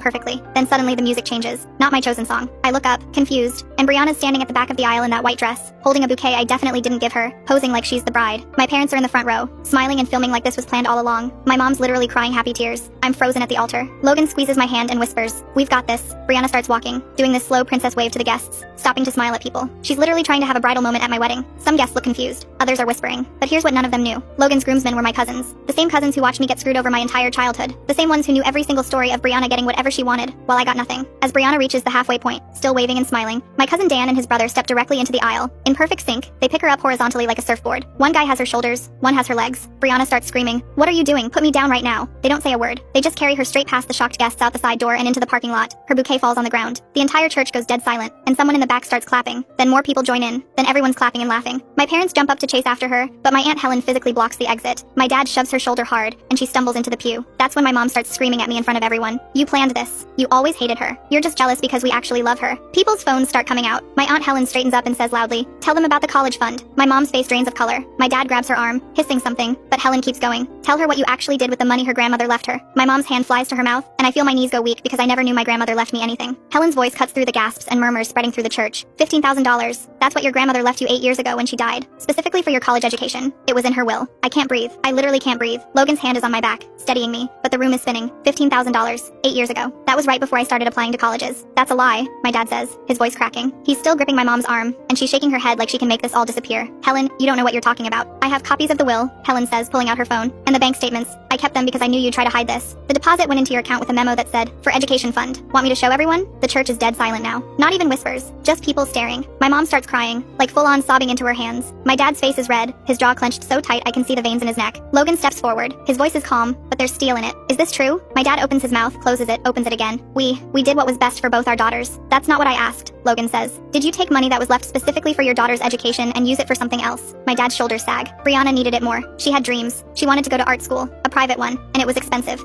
perfectly. Then suddenly the music changes. Not my chosen song. I look up, confused, and Brianna's standing at the back of the aisle in that white dress, holding a bouquet I definitely didn't give her, posing like she's the bride. My parents are in the front row, smiling and filming like this was planned all along. My mom's literally crying happy tears. I'm frozen at the altar. Logan squeezes my hand and whispers, "We've got this." Brianna starts walking, doing this slow princess wave to the guests, stopping to smile at people. She's literally trying to have a bridal moment at my wedding. Some guests look confused, others are whispering. But here's what none of them knew. Logan's groomsmen were my cousins. The same cousins who watched me get screwed over my entire childhood. The same ones who knew every single story of Brianna getting whatever she wanted, while I got nothing. As Brianna reaches the halfway point, still waving and smiling, my cousin Dan and his brother step directly into the aisle. In perfect sync, they pick her up horizontally like a surfboard. One guy has her shoulders, one has her legs. Brianna starts screaming, "What are you doing? Put me down right now." They don't say a word. They just carry her straight past the shocked guests out the side door and into the parking lot. Her bouquet falls on the ground. The entire church goes dead silent, and someone in the back starts clapping. Then more people join in. Then everyone's clapping and laughing. My parents jump up to chase after her, but my Aunt Helen physically blocks the exit. My dad shoves her shoulder hard, and she stumbles into the pew. That's when my mom starts screaming at me in front of everyone. "You planned this. You always hated her. You're just jealous because we actually love her." People's phones start coming out. My Aunt Helen straightens up and says loudly, "Tell them about the college fund." My mom's face drains of color. My dad grabs her arm, hissing something, but Helen keeps going. "Tell her what you actually did with the money her grandmother left her." My mom's hand flies to her mouth, and I feel my knees go weak because I never knew my grandmother left me anything. Helen's voice cuts through the gasps and murmurs spreading through the church. $15,000. That's what your grandmother left you 8 years ago when she died. Specifically for your college education. It was in her will. I can't breathe. I literally can't breathe. Logan's hand is on my back, steadying me, but the room is spinning. $15,000. 8 years ago. That was right before I started applying to colleges. That's a lie, my dad says, his voice cracking. He's still gripping my mom's arm, and she's shaking her head like she can make this all disappear. "Helen, you don't know what you're talking about. I have copies of the will," Helen says, pulling out her phone, "and the bank statements. I kept them because I knew you'd try to hide this. The deposit went into your account with a memo that said, 'For education fund.' Want me to show everyone?" The church is dead silent now. Not even whispers, just people staring. My mom starts crying, like full-on sobbing into her hands. My dad's face is red, his jaw clenched so tight I can see the veins in his neck. Logan steps forward. His voice is calm, but there's steel in it. "Is this true?" My dad opens his mouth, closes it, opens it again. We did what was best for both our daughters." "That's not what I asked," Logan says. "Did you take money that was left specifically for your daughter's education and use it for something else?" My dad's shoulders sag. Brianna needed it more. She had dreams. She wanted to go to art school, a private one, and it was expensive.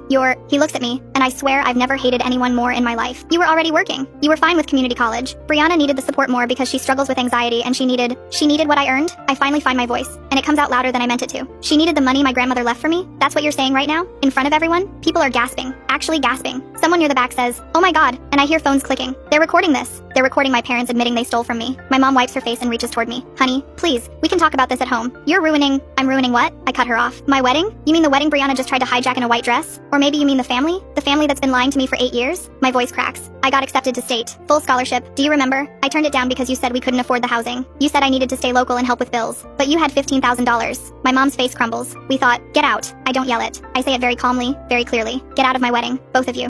He looks at me, and I swear I've never hated anyone more in my life. "You were already working. You were fine with community college." Brianna needed the support more because she struggles with anxiety and she needed what I earned. I finally find my voice, and it comes out louder than I meant it to. She needed the money my grandmother left for me? That's what you're saying right now? In front of everyone? People are gasping. Actually gasping. Someone near the back says, "Oh my god," and I hear phones clicking. They're recording this. They're recording my parents admitting they stole from me. My mom wipes her face and reaches toward me. "Honey, please, we can talk about this at home. I'm ruining what?" I cut her off. "My wedding? You mean the wedding Brianna just tried to hijack in a white dress? Or maybe you mean the family? The family that's been lying to me for 8 years?" My voice cracks. "I got accepted to state. Full scholarship. Do you remember? I turned it down because you said we couldn't afford the housing. You said I needed to stay local and help with bills. But you had $15,000. My mom's face crumbles. "We thought, get out." I don't yell it. I say it very calmly, very clearly. "Get out of my wedding, both of you."